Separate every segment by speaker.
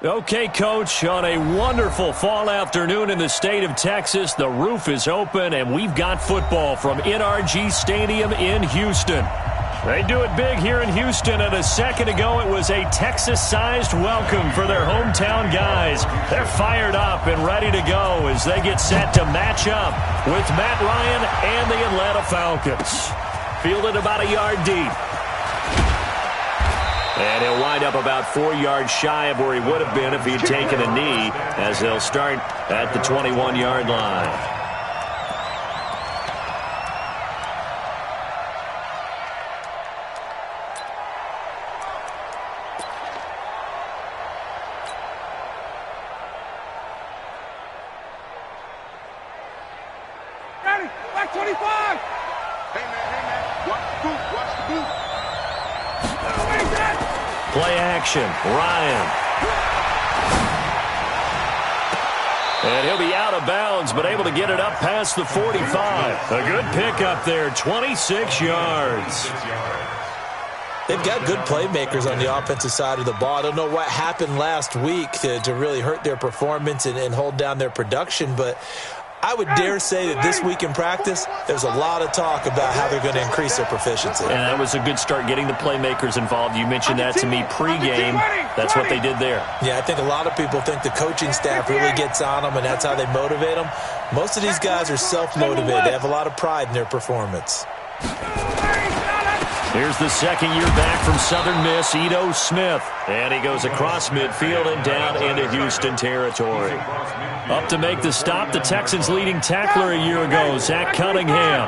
Speaker 1: Okay, Coach, on a wonderful fall afternoon in the state of Texas, the roof is open, and we've got football from NRG Stadium in Houston. They do it big here in Houston, and a second ago it was a Texas-sized welcome for their hometown guys. They're fired up and ready to go as they get set to match up with Matt Ryan and the Atlanta Falcons. Fielded about a yard deep. And he'll wind up about 4 yards shy of where he would have been if he had taken a knee, as they'll start at the 21-yard line.
Speaker 2: Back 25! Hey, man. Watch the boot. Watch the boot.
Speaker 1: Play action. Ryan. And he'll be out of bounds, but able to get it up past the 45. A good pickup there, 26 yards.
Speaker 3: They've got good playmakers on the offensive side of the ball. I don't know what happened last week to really hurt their performance and hold down their production, but I would dare say that this week in practice, there's a lot of talk about how they're going to increase their proficiency.
Speaker 1: And that was a good start, getting the playmakers involved. You mentioned that to me pregame. That's what they did there.
Speaker 3: Yeah, I think a lot of people think the coaching staff really gets on them, and that's how they motivate them. Most of these guys are self-motivated. They have a lot of pride in their performance.
Speaker 1: Here's the second year back from Southern Miss, Ito Smith. And he goes across midfield and down into Houston territory. Up to make the stop, the Texans' leading tackler a year ago, Zach Cunningham.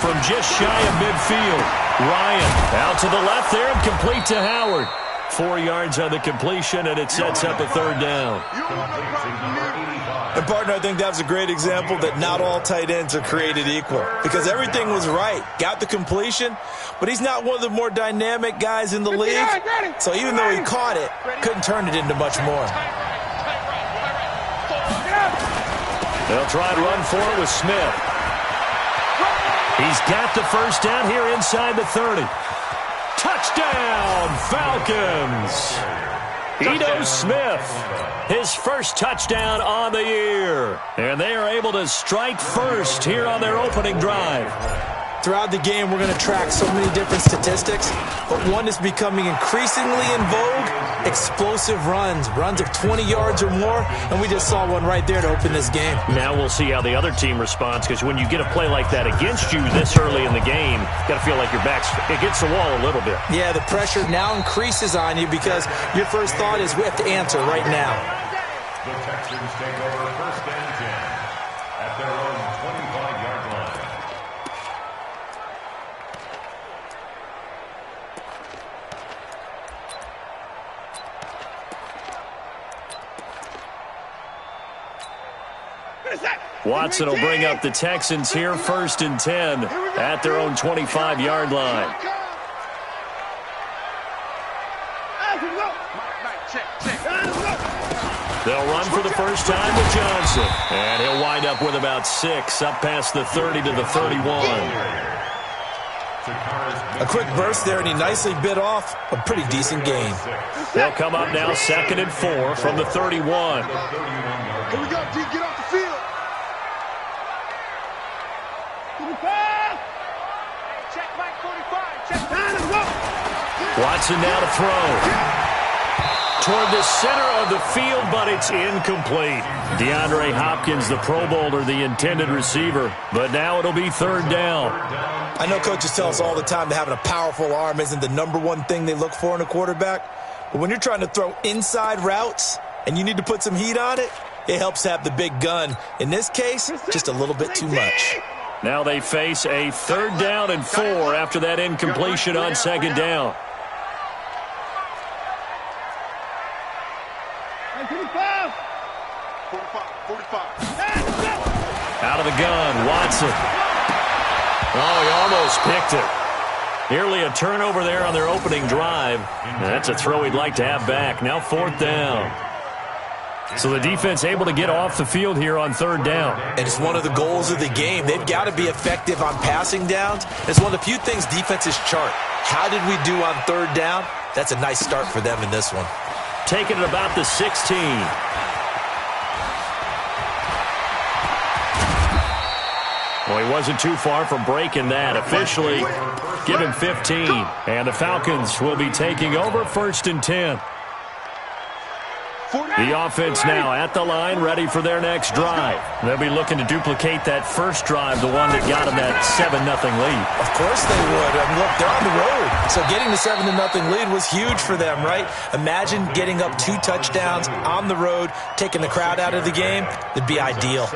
Speaker 1: From just shy of midfield, Ryan out to the left there and complete to Howard. 4 yards on the completion, and it sets up a third down.
Speaker 3: And, partner, I think that was a great example that not all tight ends are created equal, because everything was right. Got the completion, but he's not one of the more dynamic guys in the league. So even though he caught it, couldn't turn it into much more.
Speaker 1: They'll try and run for it with Smith. He's got the first down here inside the 30. Touchdown, Falcons! Ito Smith, his first touchdown on the year. And they are able to strike first here on their opening drive.
Speaker 3: Throughout the game, we're going to track so many different statistics, but one is becoming increasingly in vogue: explosive runs of 20 yards or more, and we just saw one right there to open this game.
Speaker 1: Now we'll see how the other team responds, because when you get a play like that against you this early in the game, you got to feel like your back's against the wall a little bit.
Speaker 3: Yeah, the pressure now increases on you because your first thought is we have to answer right now.
Speaker 4: The Texans take over first and 10 at their own 25-yard line.
Speaker 1: Watson will bring up the Texans here first and 10 at their own 25-yard line. They'll run for the first time with Johnson. And he'll wind up with about 6 up past the 30 to the 31.
Speaker 3: A quick burst there, and he nicely bit off a pretty decent gain.
Speaker 1: They'll come up now 2nd and 4 from the 31.
Speaker 2: Here we go, D. Get off the field. Check back 45. Check back.
Speaker 1: Watson now to throw. Toward the center of the field, but it's incomplete. DeAndre Hopkins, the Pro Bowler, the intended receiver. But now it'll be 3rd down.
Speaker 3: I know coaches tell us all the time that having a powerful arm isn't the #1 thing they look for in a quarterback. But when you're trying to throw inside routes and you need to put some heat on it, it helps to have the big gun. In this case, just a little bit too much.
Speaker 1: Now they face a 3rd down and 4 after that incompletion on 2nd down. Out of the gun, Watson. Oh, he almost picked it. Nearly a turnover there on their opening drive. And that's a throw he'd like to have back. Now 4th down. So the defense able to get off the field here on third down.
Speaker 3: And it's one of the goals of the game. They've got to be effective on passing downs. It's one of the few things defenses chart. How did we do on third down? That's a nice start for them in this one.
Speaker 1: Taking it about the 16. Well, he wasn't too far from breaking that. Officially, give him 15. And the Falcons will be taking over 1st and 10. The offense now at the line, ready for their next drive. They'll be looking to duplicate that first drive, the one that got them that 7-0 lead.
Speaker 3: Of course they would. I mean, look, they're on the road. So getting the 7-0 lead was huge for them, right? Imagine getting up 2 touchdowns on the road, taking the crowd out of the game. It'd be ideal.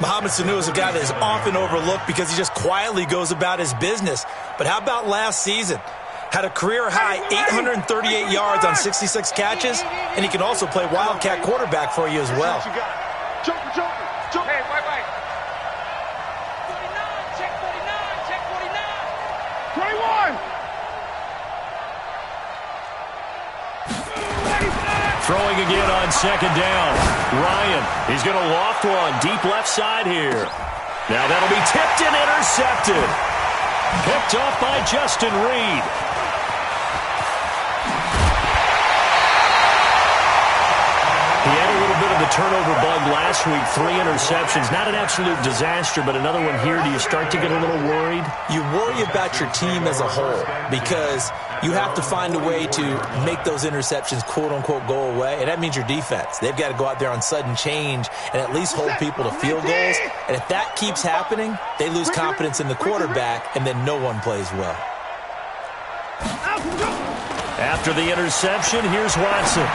Speaker 3: Mohamed Sanu is a guy that is often overlooked because he just quietly goes about his business. But how about last season? Had a career-high 838 yards on 66 catches, and he can also play wildcat quarterback for you as well.
Speaker 2: Jumper. Hey, wait.
Speaker 5: 49, check 49, check
Speaker 2: 21.
Speaker 1: Throwing again on 2nd down. Ryan, he's going to loft one deep left side here. Now that'll be tipped and intercepted. Picked off by Justin Reed. He had a little bit of the turnover bug last week, 3 interceptions. Not an absolute disaster, but another one here. Do you start to get a little worried?
Speaker 3: You worry about your team as a whole because you have to find a way to make those interceptions, quote-unquote, go away, and that means your defense. They've got to go out there on sudden change and at least hold people to field goals, and if that keeps happening, they lose confidence in the quarterback, and then no one plays well.
Speaker 1: After the interception, here's Watson.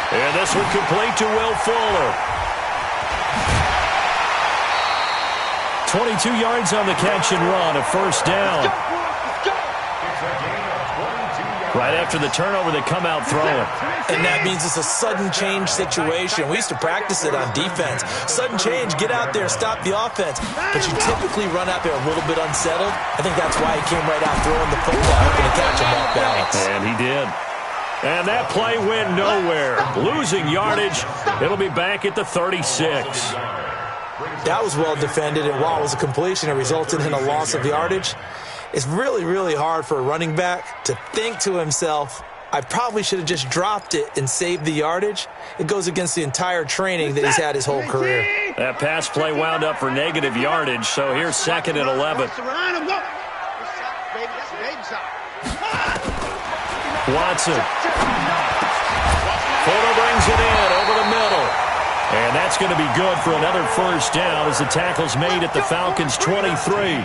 Speaker 1: And this one complete to Will Fuller. 22 yards on the catch and run, a 1st down. Right after the turnover, they come out throwing.
Speaker 3: And that means it's a sudden change situation. We used to practice it on defense. Sudden change, get out there, stop the offense. But you typically run out there a little bit unsettled. I think that's why he came right out throwing the football, hoping to catch him off balance.
Speaker 1: And he did. And that play went nowhere. Losing yardage. It'll be back at the 36.
Speaker 3: That was well defended, and while it was a completion, it resulted in a loss of yardage. It's really, really hard for a running back to think to himself, I probably should have just dropped it and saved the yardage. It goes against the entire training that he's had his whole career.
Speaker 1: That pass play wound up for negative yardage, so here's 2nd and 11. Watson. Fuller brings it in over the middle. And that's going to be good for another 1st down as the tackle's made at the Falcons' 23.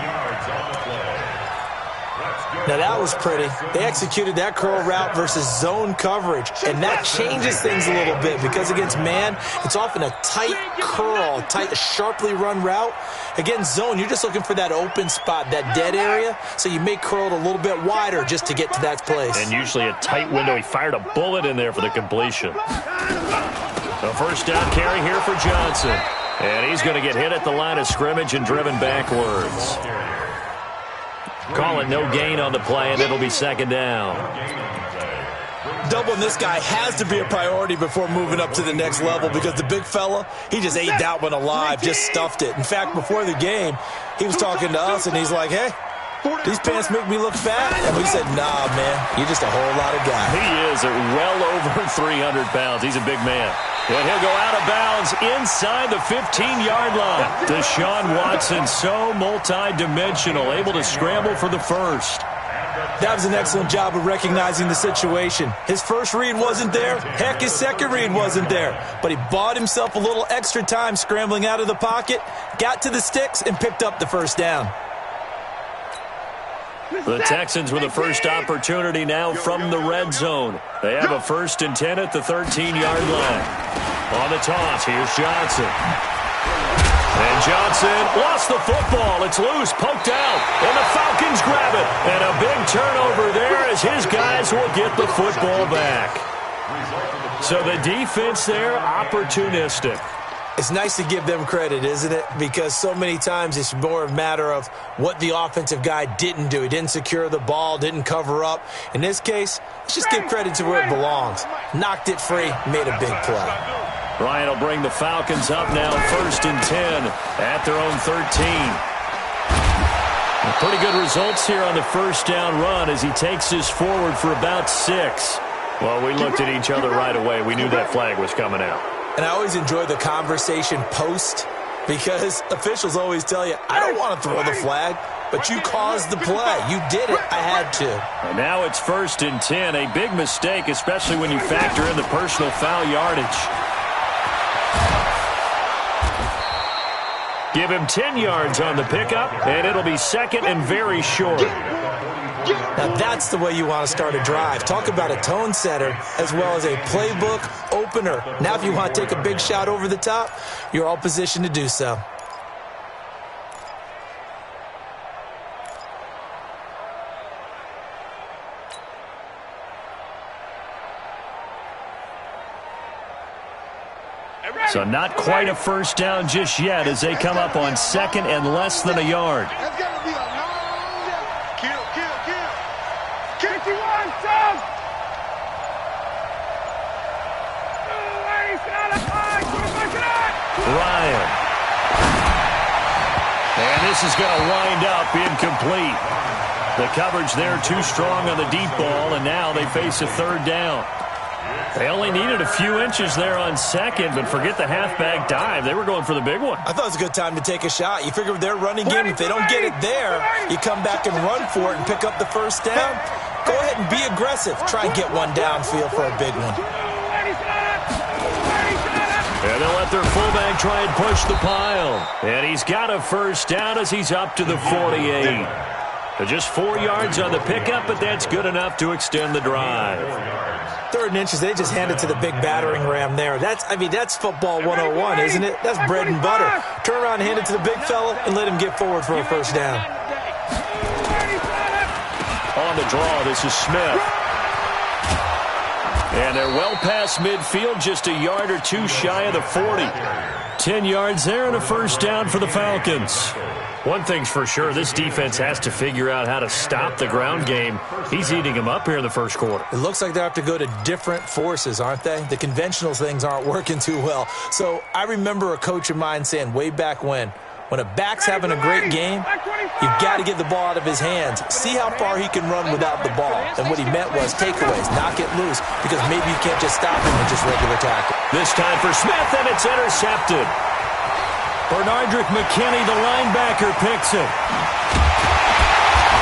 Speaker 3: Now that was pretty. They executed that curl route versus zone coverage, and that changes things a little bit because against man, it's often a tight curl, tight, sharply run route. Against zone, you're just looking for that open spot, that dead area, so you may curl it a little bit wider just to get to that place.
Speaker 1: And usually a tight window. He fired a bullet in there for the completion. The 1st down carry here for Johnson. And he's going to get hit at the line of scrimmage and driven backwards. Calling no gain on the play, and it'll be 2nd down.
Speaker 3: Doubling this guy has to be a priority before moving up to the next level because the big fella, he just ate that one alive, just stuffed it. In fact, before the game, he was talking to us, and he's like, hey, these pants make me look fat. And we said, nah, man, you're just a whole lot of guy.
Speaker 1: He is at well over 300 pounds. He's a big man. And he'll go out of bounds inside the 15-yard line. Deshaun Watson, so multi-dimensional, able to scramble for the 1st.
Speaker 3: That was an excellent job of recognizing the situation. His first read wasn't there. Heck, his second read wasn't there. But he bought himself a little extra time scrambling out of the pocket, got to the sticks, and picked up the 1st down.
Speaker 1: The Texans with the first opportunity now from the red zone. They have a 1st and 10 at the 13-yard line. On the toss, here's Johnson. And Johnson lost the football. It's loose, poked out, and the Falcons grab it. And a big turnover there as his guys will get the football back. So the defense there, opportunistic.
Speaker 3: It's nice to give them credit, isn't it? Because so many times it's more a matter of what the offensive guy didn't do. He didn't secure the ball, didn't cover up. In this case, let's just give credit to where it belongs. Knocked it free, made a big play.
Speaker 1: Bryant will bring the Falcons up now, 1st and 10 at their own 13. Pretty good results here on the first down run as he takes this forward for about 6. Well, we looked at each other right away. We knew that flag was coming out.
Speaker 3: And I always enjoy the conversation post because officials always tell you, I don't want to throw the flag, but you caused the play. You did it. I had to.
Speaker 1: And now it's 1st and 10. A big mistake, especially when you factor in the personal foul yardage. Give him 10 yards on the pickup, and it'll be 2nd and very short.
Speaker 3: Now that's the way you want to start a drive. Talk about a tone setter as well as a playbook opener. Now if you want to take a big shot over the top, you're all positioned to do so.
Speaker 1: So not quite a first down just yet as they come up on 2nd and less than a yard.
Speaker 2: That's got to be a long kill. 51, Tom.
Speaker 1: Ryan. And this is going to wind up incomplete. The coverage there too strong on the deep ball, and now they face a 3rd down. They only needed a few inches there on 2nd, but forget the halfback dive. They were going for the big one.
Speaker 3: I thought it was a good time to take a shot. You figure with their running game, if they don't get it there, you come back and run for it and pick up the first down. Go ahead and be aggressive. Try and get one downfield for a big one.
Speaker 1: And they'll let their fullback try and push the pile. And he's got a first down as he's up to the 48. Just 4 yards on the pickup, but that's good enough to extend the drive.
Speaker 3: 3rd and inches, they just hand it to the big battering ram there. That's football 101, isn't it? That's bread and butter. Turn around and hand it to the big fella and let him get forward for a first down.
Speaker 1: On the draw, this is Smith. And they're well past midfield, just a yard or two shy of the 40. 10 yards there and a first down for the Falcons. One thing's for sure, this defense has to figure out how to stop the ground game. He's eating them up here in the first quarter.
Speaker 3: It looks like they have to go to different forces, aren't they? The conventional things aren't working too well. So I remember a coach of mine saying way back when a back's having a great game, you've got to get the ball out of his hands. See how far he can run without the ball. And what he meant was takeaways, knock it loose, because maybe you can't just stop him with just regular tackle.
Speaker 1: This time for Smith, and it's intercepted. Bernardrick McKinney, the linebacker, picks it.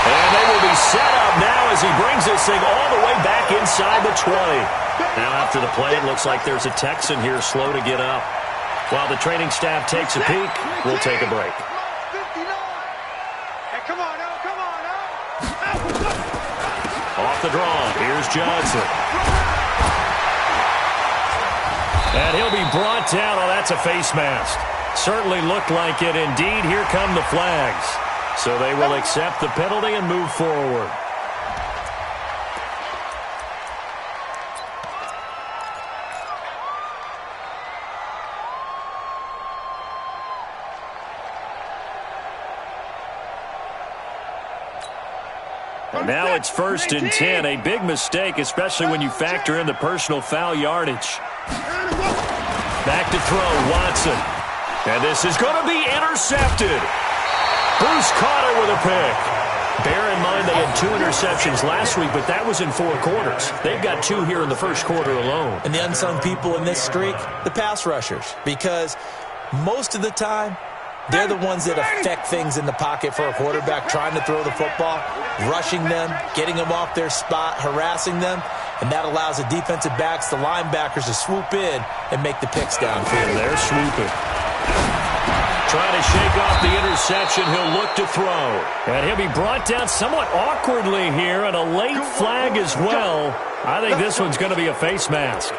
Speaker 1: And they will be set up now as he brings this thing all the way back inside the 20. Now after the play, it looks like there's a Texan here slow to get up. While the training staff takes a peek, we'll take a break.
Speaker 2: Hey, come on now.
Speaker 1: Off the draw, here's Johnson. And he'll be brought down. Oh, that's a face mask. Certainly looked like it indeed. Here come the flags. So they will accept the penalty and move forward. And now it's 1st and 10. A big mistake, especially when you factor in the personal foul yardage. Back to throw, Watson. And this is going to be intercepted. Bruce Cotter with a pick. Bear in mind they had 2 interceptions last week, but that was in 4 quarters. They've got 2 here in the first quarter alone.
Speaker 3: And the unsung people in this streak, the pass rushers, because most of the time, they're the ones that affect things in the pocket for a quarterback, trying to throw the football, rushing them, getting them off their spot, harassing them, and that allows the defensive backs, the linebackers, to swoop in and make the picks downfield.
Speaker 1: And they're swooping. Trying to shake off the interception, he'll look to throw. And he'll be brought down somewhat awkwardly here, and a late flag as well. I think this one's going to be a face mask.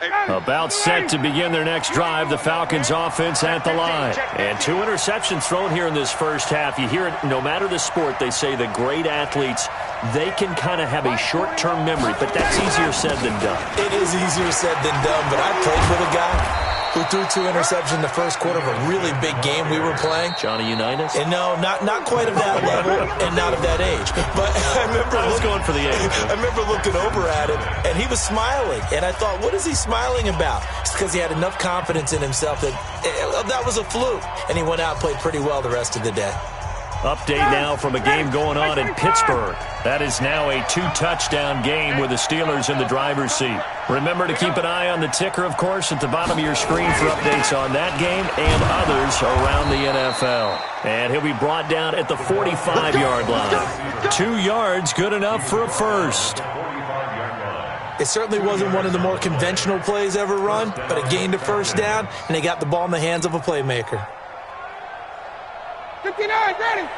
Speaker 2: Hey,
Speaker 1: About set to begin their next drive, the Falcons offense at the line. And 2 interceptions thrown here in this first half. You hear it, no matter the sport, they say the great athletes, they can kind of have a short-term memory, but that's easier said than done.
Speaker 3: It is easier said than done, but I played with a guy who threw 2 interceptions in the first quarter of a really big game we were playing.
Speaker 1: Johnny Unitas?
Speaker 3: And no, not quite of that level and not of that age. But I was going for the age. I remember looking over at him, and he was smiling. And I thought, what is he smiling about? It's because he had enough confidence in himself that was a fluke. And he went out and played pretty well the rest of the day.
Speaker 1: Update now from a game going on in Pittsburgh. That is now a 2-touchdown game with the Steelers in the driver's seat. Remember to keep an eye on the ticker, of course, at the bottom of your screen for updates on that game and others around the NFL. And he'll be brought down at the 45-yard line. 2 yards, good enough for a first.
Speaker 3: It certainly wasn't one of the more conventional plays ever run, but it gained a first down, and they got the ball in the hands of a playmaker.
Speaker 2: 59, ready, 50.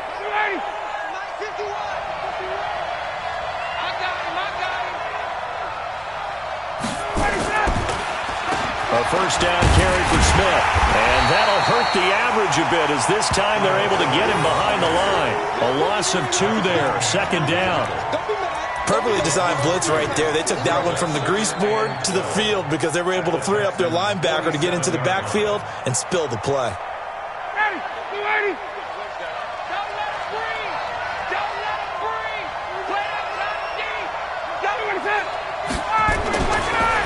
Speaker 1: A first down carry for Smith. And that'll hurt the average a bit as this time they're able to get him behind the line. A loss of 2 there, second down.
Speaker 3: Perfectly designed blitz right there. They took that one from the grease board to the field because they were able to free up their linebacker to get into the backfield and spill the play.
Speaker 2: Ready, 280.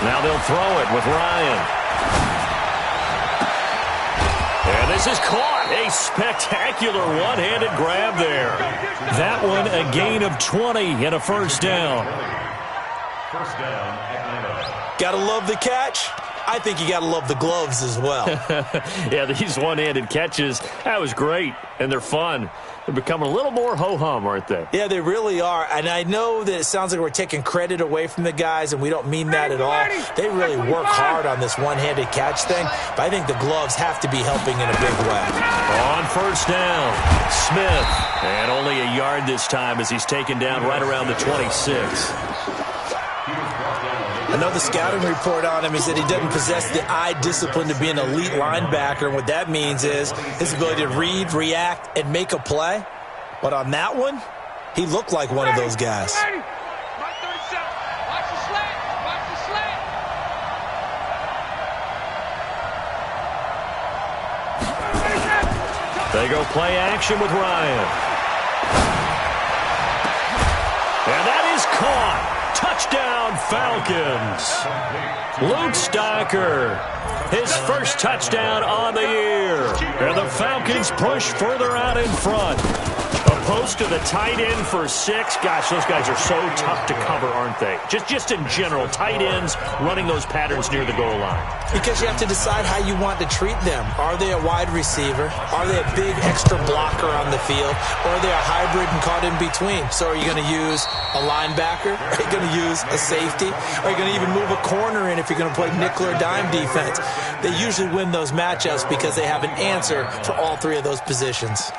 Speaker 1: Now they'll throw it with Ryan. And this is caught. A spectacular one-handed grab there. That one a gain of 20 and a first down.
Speaker 4: First down, Atlanta.
Speaker 3: Gotta love the catch. I think you gotta love the gloves as well.
Speaker 1: Yeah, these one-handed catches, that was great, and they're fun. They're becoming a little more ho-hum, aren't they?
Speaker 3: Yeah, they really are. And I know that it sounds like we're taking credit away from the guys, and we don't mean that at all. They really work hard on this one-handed catch thing, but I think the gloves have to be helping in a big way.
Speaker 1: On first down, Smith. And only a yard this time as he's taken down right around the 26.
Speaker 3: I know the scouting report on him is that he doesn't possess the eye discipline to be an elite linebacker, and what that means is his ability to read, react, and make a play. But on that one, he looked like one of those guys.
Speaker 1: They go play action with Ryan. And that is caught. Touchdown, Falcons. Luke Stocker, his first touchdown on the year. And the Falcons push further out in front. Opposed to the tight end for 6. Gosh, those guys are so tough to cover, aren't they? Just in general, tight ends running those patterns near the goal line. Because you have to decide how you want to treat them. Are they a wide receiver? Are they a big extra blocker on the field? Or are they a hybrid and caught in between? So are you going to use a linebacker? Are you going to use a safety? Are you going to even move a corner in if you're going to play nickel or dime defense? They usually win those matchups because they have an answer for all 3 of those positions.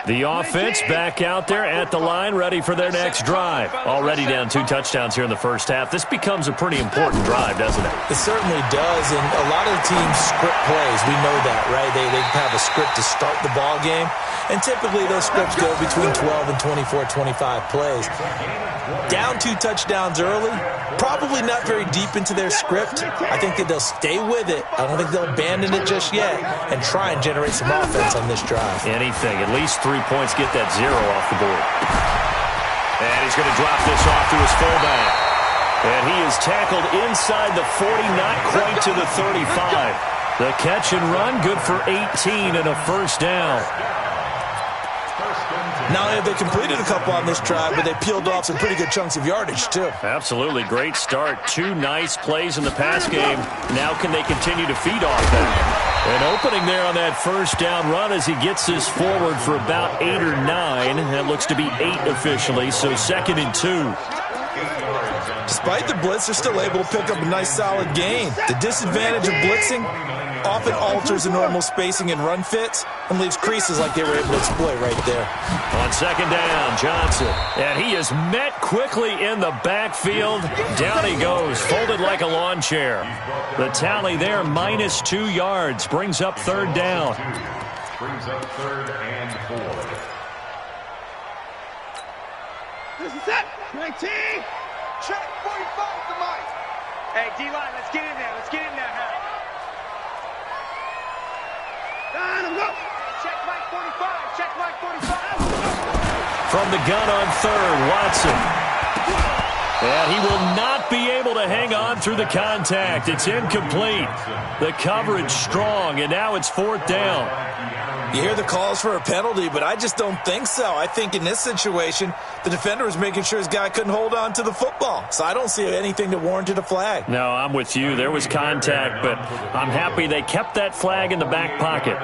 Speaker 1: The offense back out there at the line, ready for their next drive. Already down 2 touchdowns here in the first half. This becomes a pretty important drive, doesn't it?
Speaker 3: It certainly does, and a lot of the teams script plays. We know that, right? They have a script to start the ball game, and typically those scripts go between 12 and 24, 25 plays. Down 2 touchdowns early, probably not very deep into their script. I think that they'll stay with it. I don't think they'll abandon it just yet and try and generate some offense on this drive.
Speaker 1: Anything, at least 3 points, get that 0 off the board. And he's going to drop this off to his fullback. And he is tackled inside the 40, not quite to the 35. The catch and run, good for 18 and a first down.
Speaker 3: Not only have they completed a couple on this drive, but they peeled off some pretty good chunks of yardage, too.
Speaker 1: Absolutely. Great start. 2 nice plays in the pass game. Now can they continue to feed off that? An opening there on that first down run as he gets this forward for about 8 or 9. That looks to be 8 officially, so 2nd and 2.
Speaker 3: Despite the blitz, they're still able to pick up a nice solid gain. The disadvantage of blitzing often alters the normal spacing and run fits and leaves creases like they were able to exploit right there.
Speaker 1: On second down, Johnson. And he is met quickly in the backfield. Down he goes, folded like a lawn chair. The tally there, -2 yards, brings up third down.
Speaker 4: Brings up 3rd and 4.
Speaker 2: This is it. 19. Check 45 to Mike.
Speaker 5: Hey, D-line, let's get in there. Let's get in there, huh?
Speaker 2: Down, go.
Speaker 5: Check Mike 45. Check Mike 45.
Speaker 1: From the gun on third, Watson. And he will not be able to hang on through the contact. It's incomplete. The coverage strong, and now it's 4th down.
Speaker 3: You hear the calls for a penalty, but I just don't think so. I think in this situation, the defender was making sure his guy couldn't hold on to the football. So I don't see anything that warranted a flag.
Speaker 1: No, I'm with you. There was contact, but I'm happy they kept that flag in the back pocket.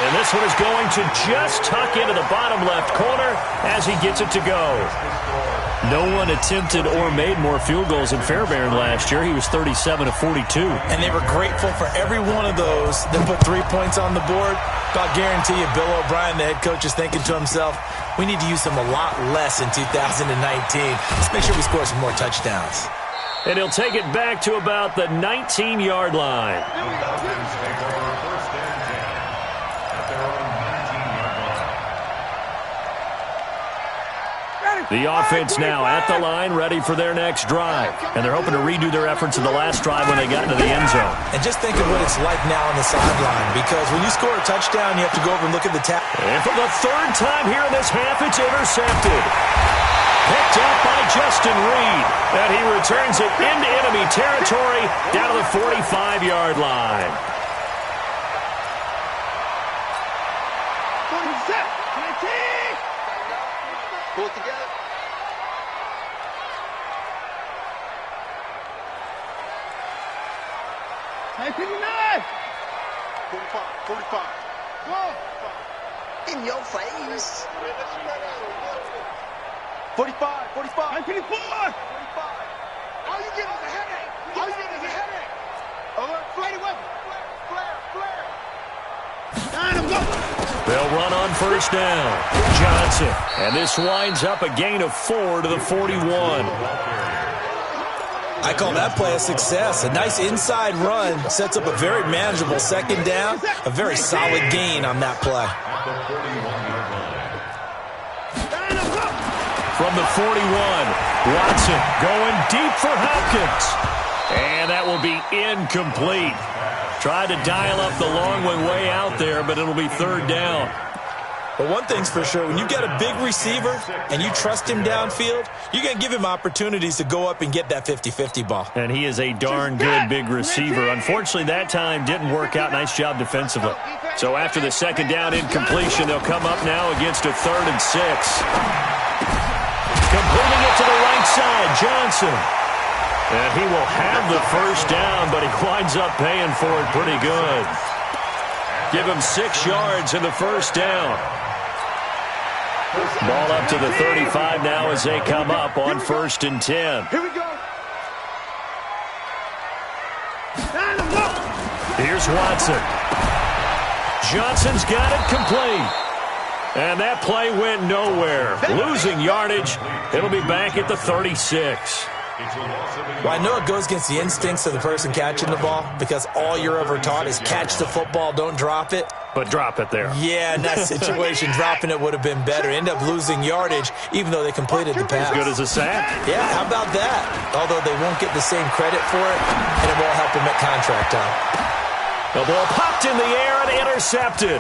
Speaker 1: And this one is going to just tuck into the bottom left corner as he gets it to go. No one attempted or made more field goals in Fairbairn last year. He was 37 of 42.
Speaker 3: And they were grateful for every one of those that put 3 points on the board. But I'll guarantee you, Bill O'Brien, the head coach, is thinking to himself, we need to use him a lot less in 2019. Let's make sure we score some more touchdowns.
Speaker 1: And he'll take it back to about the 19-yard line. The offense now at the line, ready for their next drive. And they're hoping to redo their efforts in the last drive when they got into the end zone.
Speaker 3: And just think of what it's like now on the sideline, because when you score a touchdown, you have to go over and look at the tap.
Speaker 1: And for the 3rd time here in this half, it's intercepted. Picked up by Justin Reed. And he returns it into enemy territory down to the 45-yard line.
Speaker 2: Pull it together. Hey, 59. 45. Whoa. In your face. 45. 45. 54. 45. All you get is a headache. All you get is a headache. Alert, flare weapon. Flare. Down him, go.
Speaker 1: They'll run on first down. Johnson. And this winds up a gain of 4 to the 41.
Speaker 3: I call that play a success. A nice inside run sets up a very manageable second down. A very solid gain on that play.
Speaker 1: From the 41, Watson going deep for Hopkins. And that will be incomplete. Tried to dial up the long one way out there, but it'll be 3rd down.
Speaker 3: But one thing's for sure, when you've got a big receiver and you trust him downfield, you're going to give him opportunities to go up and get that 50-50 ball.
Speaker 1: And he is a darn good big receiver. Unfortunately, that time didn't work out. Nice job defensively. So after the second down incompletion, they'll come up now against a 3rd and 6. Completing it to the right side, Johnson. And he will have the first down, but he winds up paying for it pretty good. Give him 6 yards in the first down. Ball up to the 35 now as they come up on 1st and 10.
Speaker 2: Here we go.
Speaker 1: Here's Watson. Johnson's got it complete. And that play went nowhere. Losing yardage. It'll be back at the 36.
Speaker 3: Well, I know it goes against the instincts of the person catching the ball, because all you're ever taught is catch the football, don't drop it.
Speaker 1: But drop it there.
Speaker 3: Yeah, in that situation, dropping it would have been better. End up losing yardage, even though they completed the pass.
Speaker 1: As good as a sack.
Speaker 3: Yeah, how about that? Although they won't get the same credit for it, and it won't help them at contract time.
Speaker 1: The ball popped in the air and intercepted.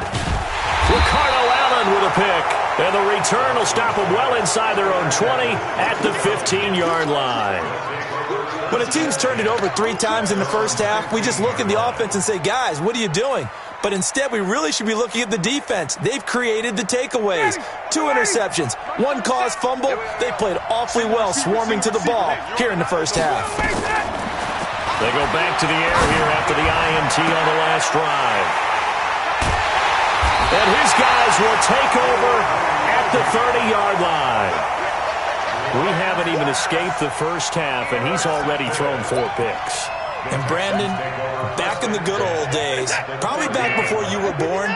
Speaker 1: Ricardo Allen with a pick. And the return will stop them well inside their own 20 at the 15-yard line.
Speaker 3: When a team's turned it over 3 times in the first half, we just look at the offense and say, guys, what are you doing? But instead, we really should be looking at the defense. They've created the takeaways. 2 interceptions, 1 caused fumble. They played awfully well swarming to the ball here in the first half.
Speaker 1: They go back to the air here after the INT on the last drive. And his guys will take over at the 30-yard line. We haven't even escaped the first half, and he's already thrown 4 picks.
Speaker 3: And Brandon, back in the good old days, probably back before you were born,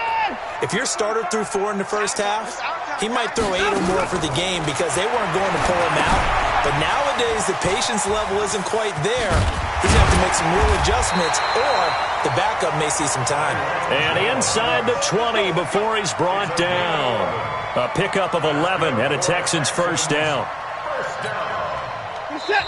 Speaker 3: if your starter threw 4 in the first half, he might throw 8 or more for the game because they weren't going to pull him out. But nowadays, the patience level isn't quite there. He's going to have to make some real adjustments, or the backup may see some time.
Speaker 1: And inside the 20 before he's brought down. A pickup of 11 and a Texans first down.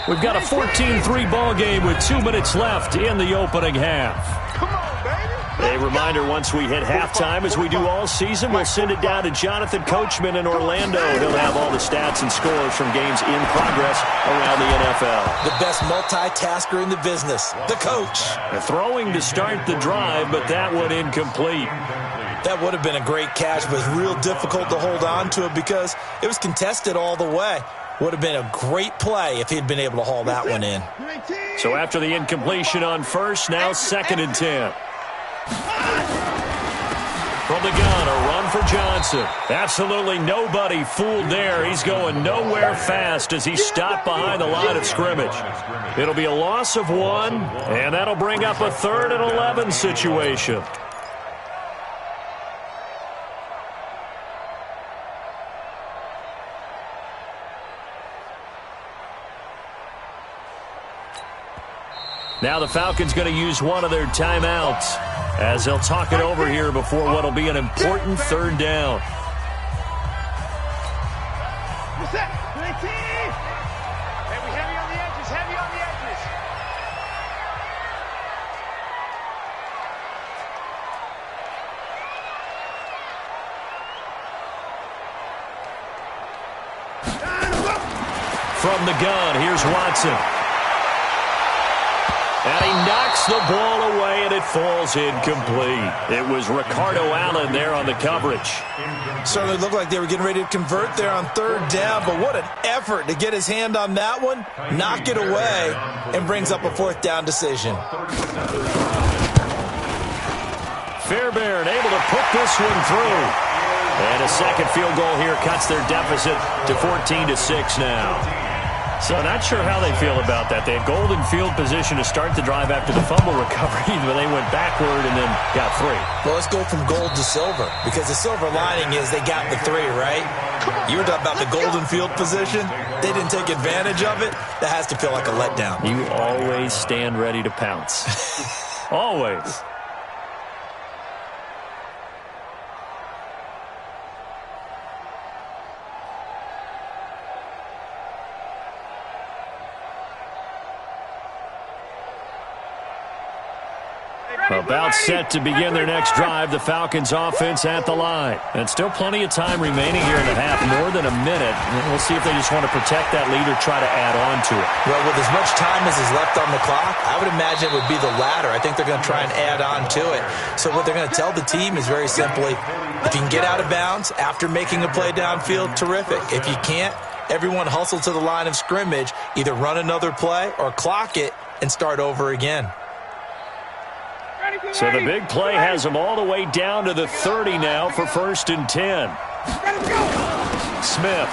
Speaker 1: We've got a 14-3 ball game with 2 minutes left in the opening half.
Speaker 2: Come on, baby.
Speaker 1: A reminder, once we hit halftime, as we do all season, we'll send it down to Jonathan Coachman in Orlando. He'll have all the stats and scores from games in progress around the NFL.
Speaker 3: The best multitasker in the business, the coach.
Speaker 1: Throwing to start the drive, but that one incomplete.
Speaker 3: That would have been a great catch, but it was real difficult to hold on to it because it was contested all the way. Would have been a great play if he'd been able to haul that one in.
Speaker 1: So after the incompletion on first, now 2nd and 10. From the gun, a run for Johnson. Absolutely nobody fooled there. He's going nowhere fast as he stopped behind the line of scrimmage. It'll be a loss of 1, and that'll bring up a 3rd and 11 situation. Now the Falcons going to use one of their timeouts as they'll talk it over here before what will be an important 3rd down.
Speaker 5: What's that? 19! Heavy on the edges, heavy on the edges.
Speaker 1: From the gun, here's Watson. And he knocks the ball away, and it falls incomplete. It was Ricardo Allen there on the coverage.
Speaker 3: Certainly looked like they were getting ready to convert there on 3rd down, but what an effort to get his hand on that one, knock it away, and brings up a 4th down decision.
Speaker 1: Fairbairn able to put this one through. And a second field goal here cuts their deficit to 14-6 now. So not sure how they feel about that. They had golden field position to start the drive after the fumble recovery, but they went backward and then got 3.
Speaker 3: Well, let's go from gold to silver, because the silver lining is they got the 3, right? You were talking about the golden field position. They didn't take advantage of it. That has to feel like a letdown.
Speaker 1: You always stand ready to pounce. Always. About set to begin their next drive, the Falcons offense at the line. And still plenty of time remaining here in the half, more than a minute. And we'll see if they just want to protect that lead or try to add on to it.
Speaker 3: Well, with as much time as is left on the clock, I would imagine it would be the latter. I think they're going to try and add on to it. So what they're going to tell the team is very simply, if you can get out of bounds after making a play downfield, terrific. If you can't, everyone hustle to the line of scrimmage, either run another play or clock it and start over again.
Speaker 1: So the big play has them all the way down to the 30 now for 1st and 10. Smith.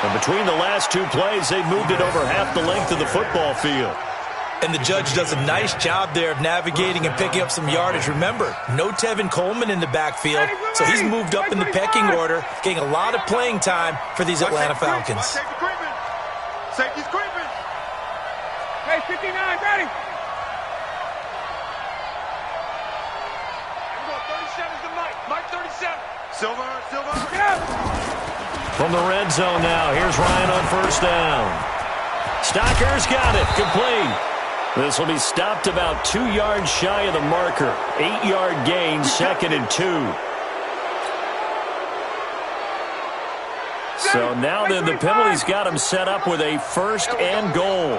Speaker 1: And between the last 2 plays, they've moved it over half the length of the football field.
Speaker 3: And the judge does a nice job there of navigating and picking up some yardage. Remember, no Tevin Coleman in the backfield, so he's moved up in the pecking order, getting a lot of playing time for these Atlanta Falcons.
Speaker 2: Safety's creeping.
Speaker 5: Hey, 59, ready. 37's the Mike. Mike 37.
Speaker 2: Silver.
Speaker 5: Get up.
Speaker 1: From the red zone now, here's Ryan on 1st down. Stocker's got it, complete. This will be stopped about 2 yards shy of the marker. 8-yard gain, 2nd and 2. So now then the penalty's got him set up with a 1st and goal.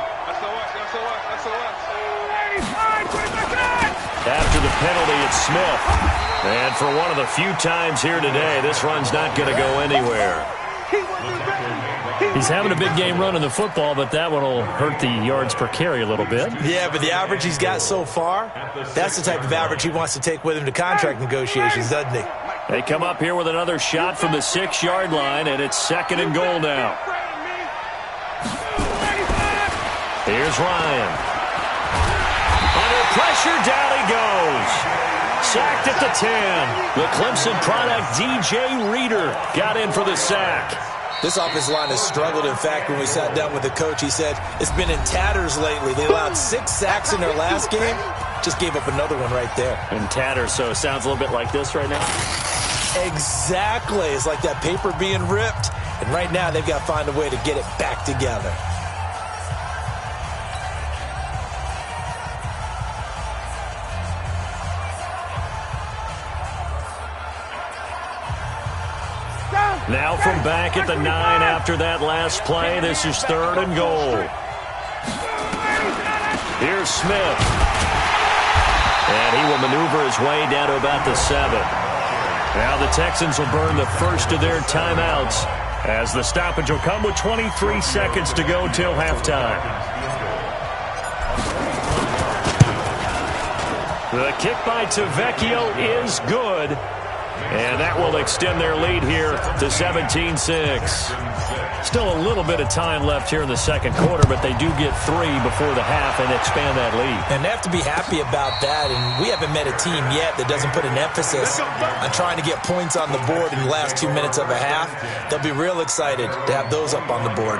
Speaker 1: After the penalty, it's Smith. And for one of the few times here today, this run's not going to go anywhere. He's having a big game running the football, but that one will hurt the yards per carry a little bit.
Speaker 3: Yeah, but the average he's got so far, that's the type of average he wants to take with him to contract negotiations, doesn't he?
Speaker 1: They come up here with another shot from the 6-yard line, and it's 2nd and goal now. Here's Ryan. Under pressure, down he goes. Sacked at the 10. The Clemson product, DJ Reader, got in for the sack.
Speaker 3: This offensive line has struggled. In fact, when we sat down with the coach, he said it's been in tatters lately. They allowed 6 sacks in their last game. Just gave up another one right there.
Speaker 1: In tatters, so it sounds a little bit like this right now?
Speaker 3: Exactly. It's like that paper being ripped. And right now, they've got to find a way to get it back together.
Speaker 1: Now from back at the 9 after that last play. This is 3rd and goal. Here's Smith. And he will maneuver his way down to about the 7. Now the Texans will burn the first of their timeouts as the stoppage will come with 23 seconds to go till halftime. The kick by Tavecchio is good. And that will extend their lead here to 17-6. Still a little bit of time left here in the second quarter, but they do get 3 before the half and expand that lead.
Speaker 3: And they have to be happy about that. And we haven't met a team yet that doesn't put an emphasis on trying to get points on the board in the last 2 minutes of a half. They'll be real excited to have those up on the board.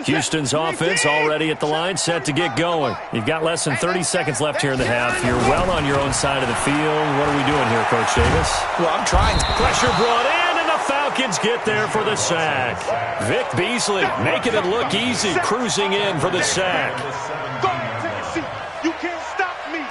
Speaker 1: Houston's offense already at the line, set to get going. You've got less than 30 seconds left here in the half. You're well on your own side of the field. What are we doing here, Coach Davis?
Speaker 3: Well, I'm trying.
Speaker 1: Pressure brought in, and the Falcons get there for the sack. Vic Beasley making it look easy, cruising in for the sack.
Speaker 2: Go, Tennessee. You can't stop me.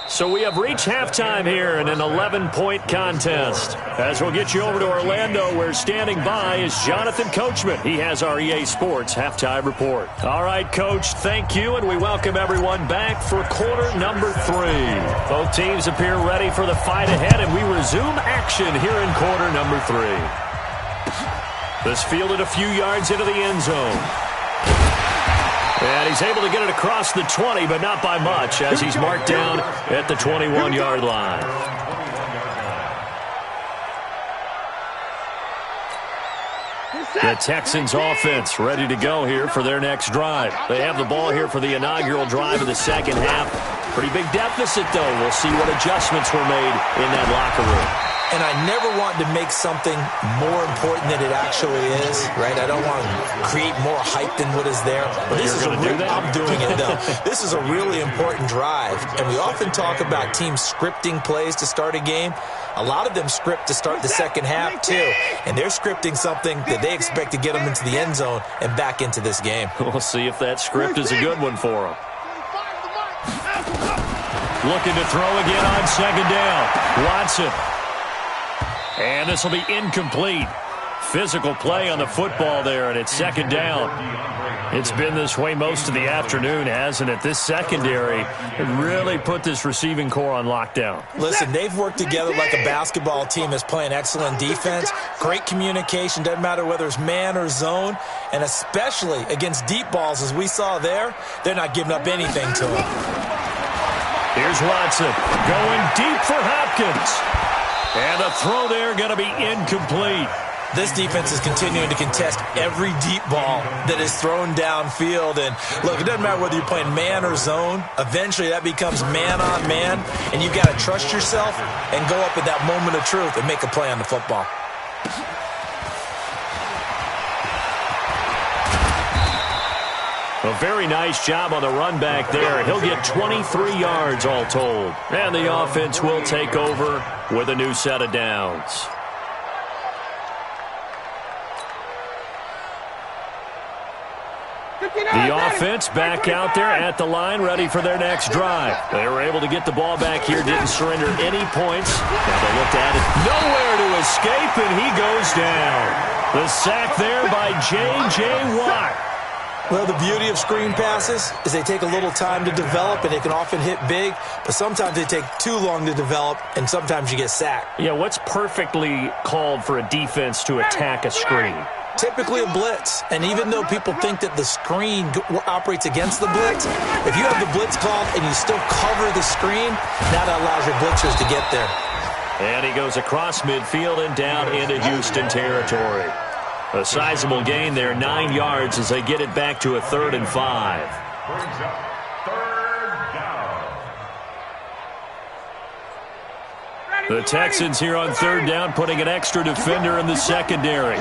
Speaker 1: So we have reached halftime here in an 11-point contest. As we'll get you over to Orlando, where standing by is Jonathan Coachman. He has our EA Sports halftime report. All right, Coach, thank you, and we welcome everyone back for quarter number 3. Both teams appear ready for the fight ahead, and we resume action here in quarter number 3. This fielded a few yards into the end zone. And he's able to get it across the 20, but not by much, as he's marked down at the 21-yard line. The Texans offense ready to go here for their next drive. They have the ball here for the inaugural drive of the second half. Pretty big deficit, though. We'll see what adjustments were made in that locker room.
Speaker 3: And I never want to make something more important than it actually is, right? I don't want to create more hype than what is there. But this is I'm doing it, though. This is a really important drive. And we often talk about teams scripting plays to start a game. A lot of them script to start the second half, too. And they're scripting something that they expect to get them into the end zone and back into this game.
Speaker 1: We'll see if that script is a good one for them. Looking to throw again on second down. Watson. And this will be incomplete. Physical play on the football there, and it's second down. It's been this way most of the afternoon, hasn't it? This secondary really put this receiving core on lockdown.
Speaker 3: Listen, they've worked together like a basketball team that's playing excellent defense. Great communication, doesn't matter whether it's man or zone. And especially against deep balls, as we saw there, they're not giving up anything to them.
Speaker 1: Here's Watson going deep for Hopkins. And the throw there going to be incomplete.
Speaker 3: This defense is continuing to contest every deep ball that is thrown downfield. And look, it doesn't matter whether you're playing man or zone. Eventually that becomes man on man. And you've got to trust yourself and go up at that moment of truth and make a play on the football.
Speaker 1: A very nice job on the run back there. He'll get 23 yards all told. And the offense will take over with a new set of downs. The offense back out there at the line, ready for their next drive. They were able to get the ball back here, didn't surrender any points. Now they looked at it, nowhere to escape, and he goes down. The sack there by J.J. Watt.
Speaker 3: Well, the beauty of screen passes is they take a little time to develop, and they can often hit big, but sometimes they take too long to develop, and sometimes you get sacked.
Speaker 1: Yeah, what's perfectly called for a defense to attack a screen?
Speaker 3: Typically a blitz, and even though people think that the screen operates against the blitz, if you have the blitz called and you still cover the screen, that allows your blitzers to get there.
Speaker 1: And he goes across midfield and down into Houston territory. A sizable gain there, 9 yards as they get it back to a 3rd and 5.
Speaker 4: Brings up 3rd down.
Speaker 1: The Texans here on 3rd down, putting an extra defender in the secondary.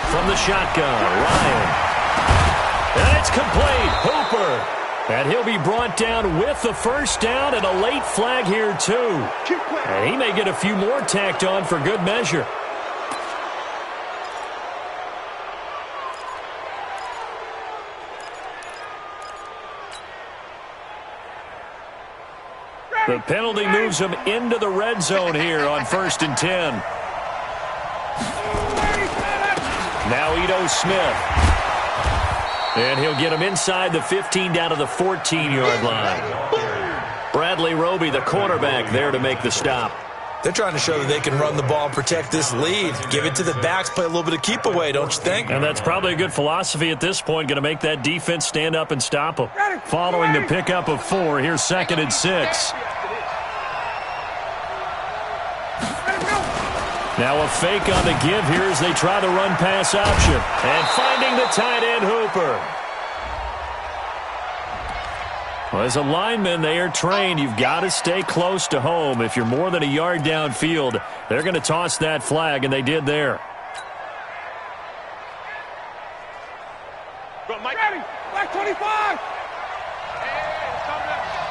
Speaker 1: From the shotgun, Ryan. And it's complete. Hooper. And he'll be brought down with the 1st down and a late flag here, too. And he may get a few more tacked on for good measure. The penalty moves him into the red zone here on 1st and 10. Now Ito Smith. And he'll get him inside the 15 down to the 14-yard line. Bradley Roby, the quarterback, there to make the stop.
Speaker 3: They're trying to show that they can run the ball and protect this lead. Give it to the backs, play a little bit of keep away, don't you think?
Speaker 1: And that's probably a good philosophy at this point, going to make that defense stand up and stop them. Following the pickup of 4, here's 2nd and 6. Now a fake on the give here as they try the run-pass option. And finding the tight end, Hooper. Well, as a lineman, they are trained. You've got to stay close to home. If you're more than a yard downfield, they're going to toss that flag, and they did there.
Speaker 5: Go, Mike. Ready. Black 25.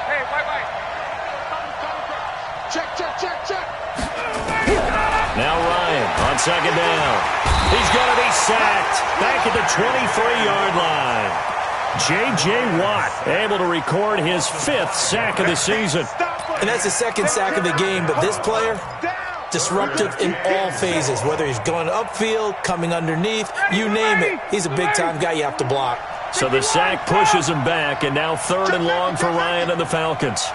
Speaker 5: Hey, white. Check.
Speaker 1: Now Ryan on 2nd down. He's going to be sacked back at the 23-yard line. J.J. Watt able to record his 5th sack of the season.
Speaker 3: And that's the 2nd sack of the game, but this player, disruptive in all phases, whether he's going upfield, coming underneath, you name it. He's a big-time guy you have to block.
Speaker 1: So the sack pushes him back, and now 3rd and long for Ryan and the Falcons.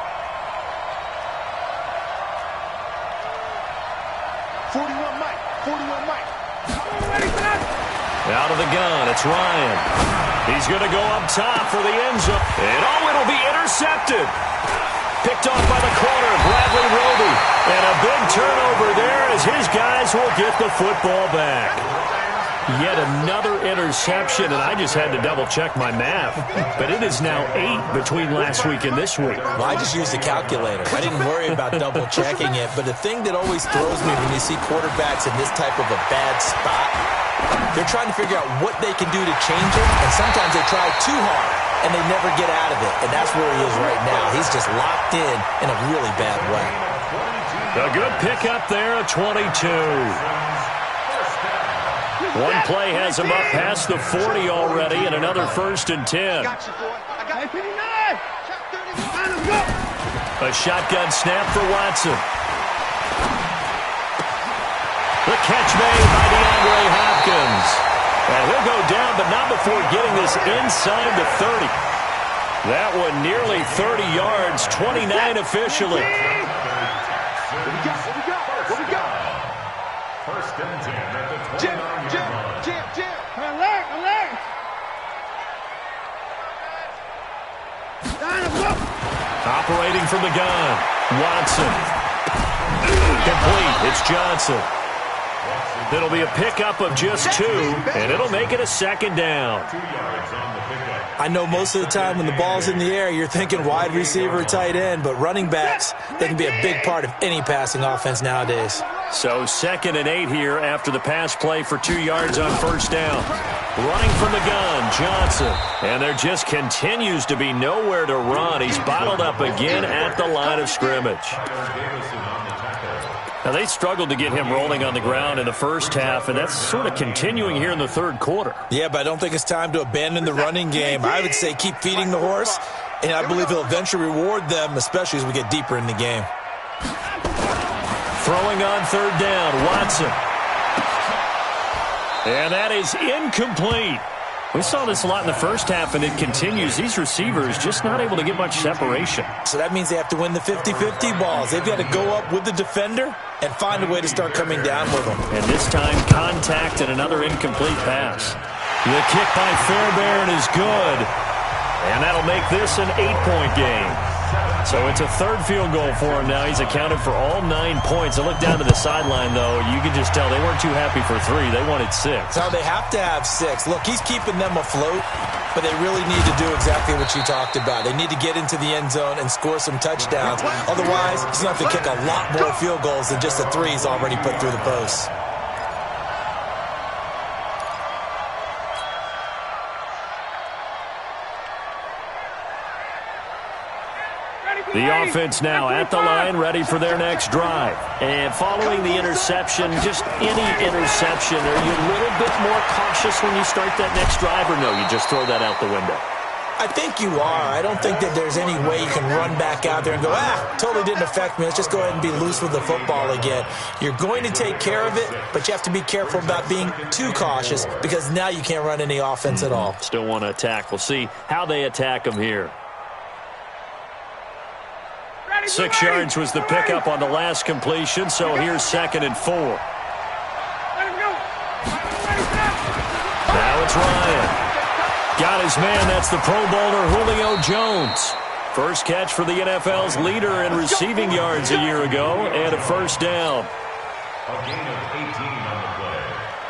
Speaker 2: 41 Mike.
Speaker 1: Out of the gun, it's Ryan. He's going to go up top for the end zone. And it'll be intercepted. Picked off by the corner, Bradley Roby. And a big turnover there as his guys will get the football back. Yet another interception, and I just had to double-check my math. But it is now 8 between last week and this week.
Speaker 3: Well, I just used the calculator. I didn't worry about double-checking it. But the thing that always throws me when you see quarterbacks in this type of a bad spot, they're trying to figure out what they can do to change it, and sometimes they try too hard, and they never get out of it. And that's where he is right now. He's just locked in a really bad way.
Speaker 1: A good pickup there, a 22. One play has him up past the 40 already, and another 1st and 10. A shotgun snap for Watson. The catch made by DeAndre Hopkins. And he'll go down, but not before getting this inside the 30. That one nearly 30 yards, 29 officially.
Speaker 2: What we got?
Speaker 4: 1st and 10 at the 29-yard line.
Speaker 2: Jam. Alert.
Speaker 1: Operating from the gun, Watson. Complete, it's Johnson. It'll be a pickup of just 2, and it'll make it a 2nd down.
Speaker 4: 2 yards on the pickup.
Speaker 3: I know most of the time when the ball's in the air, you're thinking wide receiver, tight end, but running backs, they can be a big part of any passing offense nowadays.
Speaker 1: So 2nd and 8 here after the pass play for 2 yards on 1st down. Running from the gun, Johnson. And there just continues to be nowhere to run. He's bottled up again at the line of scrimmage. Now, they struggled to get him rolling on the ground in the first half, and that's sort of continuing here in the 3rd quarter.
Speaker 3: Yeah, but I don't think it's time to abandon the running game. I would say keep feeding the horse, and I believe he'll eventually reward them, especially as we get deeper in the game.
Speaker 1: Throwing on 3rd down, Watson. And that is incomplete. We saw this a lot in the first half, and it continues. These receivers just not able to get much separation.
Speaker 3: So that means they have to win the 50-50 balls. They've got to go up with the defender and find a way to start coming down with them.
Speaker 1: And this time, contact and another incomplete pass. The kick by Fairbairn is good. And that'll make this an 8-point game. So it's a third field goal for him now. He's accounted for all 9 points. I look down to the sideline, though. You can just tell they weren't too happy for 3. They wanted 6.
Speaker 3: No, they have to have 6. Look, he's keeping them afloat, but they really need to do exactly what you talked about. They need to get into the end zone and score some touchdowns. Otherwise, he's going to have to kick a lot more field goals than just the 3 he's already put through the posts.
Speaker 1: The offense now at the line, ready for their next drive. And following the interception, just any interception, are you a little bit more cautious when you start that next drive, or no, you just throw that out the window?
Speaker 3: I think you are. I don't think that there's any way you can run back out there and go, totally didn't affect me. Let's just go ahead and be loose with the football again. You're going to take care of it, but you have to be careful about being too cautious because now you can't run any offense at all.
Speaker 1: Still want to attack. We'll see how they attack them here. 6 yards was the pickup on the last completion, so here's 2nd and 4. Now it's Ryan. Got his man. That's the Pro Bowler Julio Jones. First catch for the NFL's leader in receiving yards a year ago, and a first down.
Speaker 4: A gain of 18 on the play.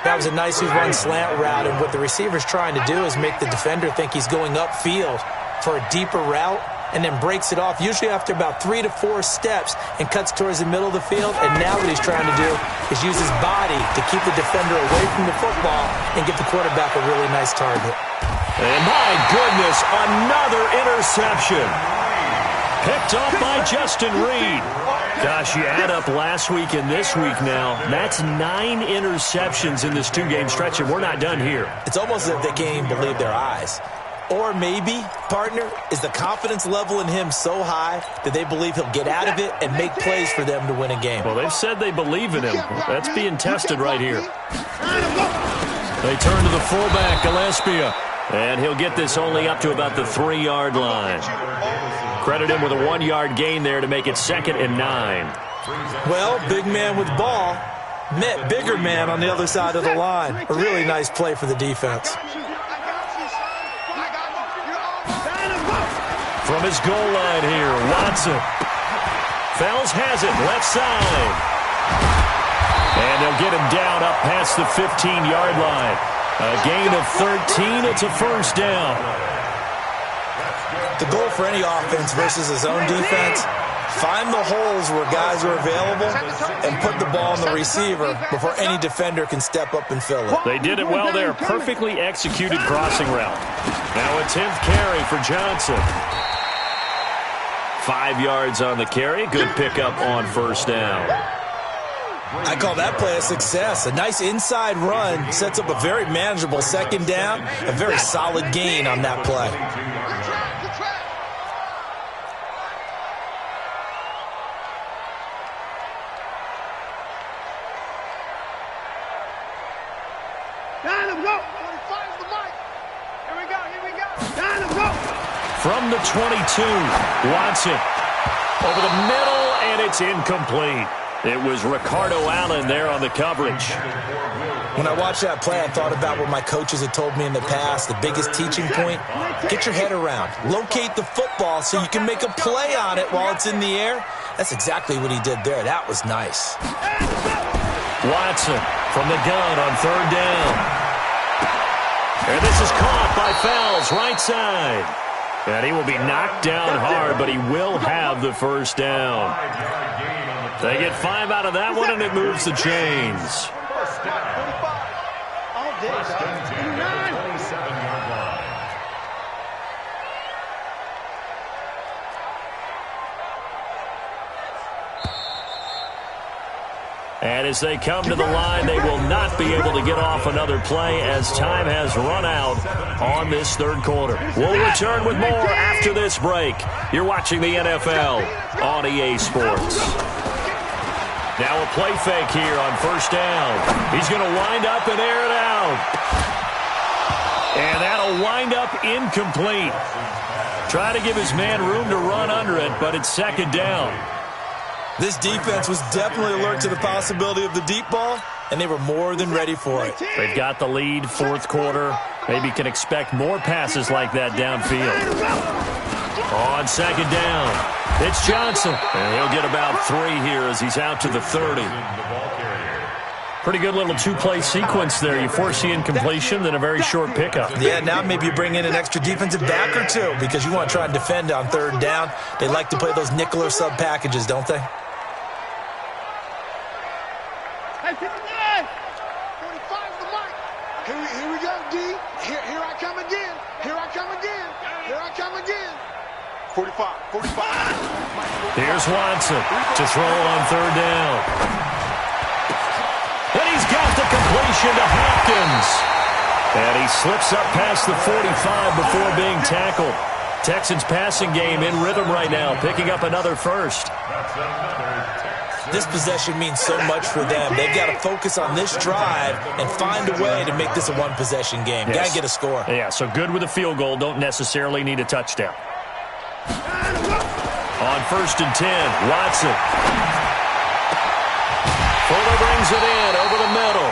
Speaker 3: That was a nicely run slant route, and what the receiver's trying to do is make the defender think he's going upfield for a deeper route, and then breaks it off, usually after about 3 to 4 steps, and cuts towards the middle of the field. And now what he's trying to do is use his body to keep the defender away from the football and get the quarterback a really nice target.
Speaker 1: And my goodness, another interception. Picked up by Justin Reed. Gosh, you add up last week and this week now, that's 9 interceptions in this 2-game stretch, and we're not done here.
Speaker 3: It's almost as if they can't even believe their eyes. Or maybe, partner, is the confidence level in him so high that they believe he'll get out of it and make plays for them to win a game.
Speaker 1: Well, they've said they believe in him. That's being tested right here. They turn to the fullback, Gillespie, and he'll get this only up to about the 3-yard line. Credit him with a 1-yard gain there to make it 2nd and 9.
Speaker 3: Well, big man with ball met bigger man on the other side of the line. A really nice play for the defense.
Speaker 1: From his goal line here, Watson. Fells has it, left side. And they'll get him down up past the 15-yard line. A gain of 13, it's a first down.
Speaker 3: The goal for any offense versus his own defense, find the holes where guys are available and put the ball on the receiver before any defender can step up and fill it.
Speaker 1: They did it well there. Perfectly executed crossing route. Now a 10th carry for Johnson. 5 yards on the carry. Good pickup on first down.
Speaker 3: I call that play a success. A nice inside run sets up a very manageable 2nd down. A very solid gain on that play.
Speaker 1: From the 22, Watson over the middle, and it's incomplete. It was Ricardo Allen there on the coverage.
Speaker 3: When I watched that play, I thought about what my coaches had told me in the past. The biggest teaching point, get your head around. Locate the football so you can make a play on it while it's in the air. That's exactly what he did there. That was nice.
Speaker 1: Watson from the gun on 3rd down. And this is caught by Fells, right side. And he will be knocked down hard, but he will have the first down. They get 5 out of that one, and it moves the chains.
Speaker 4: First and 10 at the 27-yard line.
Speaker 1: And as they come to the line, they will not be able to get off another play as time has run out on this 3rd quarter. We'll return with more after this break. You're watching the NFL on EA Sports. Now a play fake here on first down. He's going to wind up and air it out. And that'll wind up incomplete. Try to give his man room to run under it, but it's second down.
Speaker 3: This defense was definitely alert to the possibility of the deep ball, and they were more than ready for it.
Speaker 1: They've got the lead, fourth quarter. Maybe can expect more passes like that downfield. On second down, it's Johnson. And he'll get about 3 here as he's out to the 30. Pretty good little two-play sequence there. You force the incompletion, then a very short pickup.
Speaker 3: Yeah, now maybe you bring in an extra defensive back or two because you want to try and defend on third down. They like to play those nickel or sub packages, don't they?
Speaker 2: Hey, 59! 45 the mark. Here we go, D. Here I come again. Here I come again. Here I come again. 45.
Speaker 1: Here's Watson to throw on third down. And he's got the completion to Hopkins. And he slips up past the 45 before being tackled. Texans passing game in rhythm right now, picking up another first.
Speaker 3: This possession means so much for them. They've got to focus on this drive and find a way to make this a one-possession game. Got to get a score.
Speaker 1: Yeah, so good with a field goal. Don't necessarily need a touchdown. On first and 10, Watson. Fuller brings it in over the middle.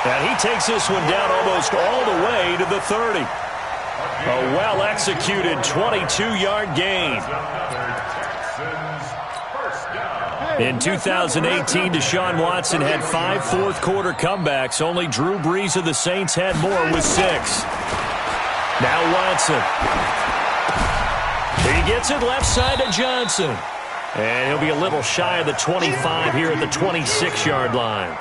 Speaker 1: And he takes this one down almost all the way to the 30. A well-executed 22-yard gain. In 2018, Deshaun Watson had 5 fourth-quarter comebacks. Only Drew Brees of the Saints had more with 6. Now Watson. He gets it left side to Johnson. And he'll be a little shy of the 25 here at the 26-yard line.